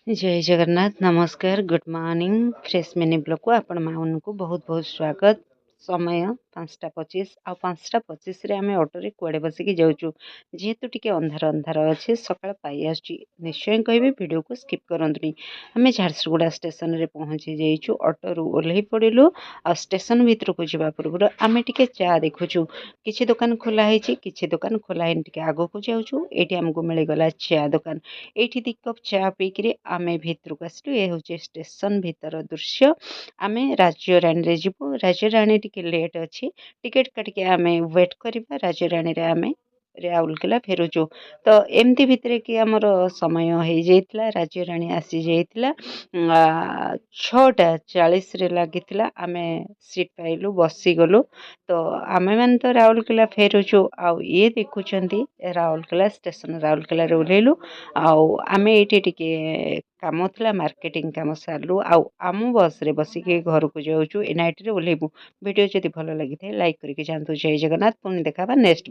जय जगन्नाथ नमस्कार good morning fresh mini blog को आपण मानक बहुत बहुत स्वागत। समय 5:25 आ 5:25 रे आमे ऑटो रे कुआडे बसिकी जाउछु जेहेतु टिके अंधार अंधार अच्छे सकाळ पाई आछि निश्चय कहबे वीडियो को स्किप करंतुनी। आमे झारसुगुड़ा स्टेशन रे पहुंची जाइछु ऑटो रु ओल्हे पड़िलु आ स्टेशन भीतर को जिबा पूर्व आमे टिके चा देखुछु किछि दुकान खोला हेछि किछि दुकान खोला हेन टिके आगो को जाउछु एठी हमको मिले गला चा दुकान एठी दी कप चा पीकरी आमे भीतर को आसलु ए होचे स्टेशन भीतर दृश्य। आमे राज्य रानी रे जिबु राज्य रानी टिके लेट अछि टिकट काटिके आमे वेट करबा राज्य रानी रे आमे राउरकेला फेरुचु तो एमती भितरे कि आमर समय हो जाइतिला राज्य रानी आसी जाइतिला 6:40 रे लागितिला आमे सीट पाइलु बसी गलु तो आमे मान तो राउरकेला फेरुचु आउ ये देखुचंती राउरकेला स्टेशन राउरकेला रे ओल्हेलु आउ आमे एठी टिके काम थिला मार्केटिंग काम सारलु आउ आम बस रे बसिके घर को जाउछु एनआईटी रे ओल्हेबु। वीडियो जदि भलो लागि लाइक करके जानतु। जय जगन्नाथ पुणी देखा नेक्स्ट।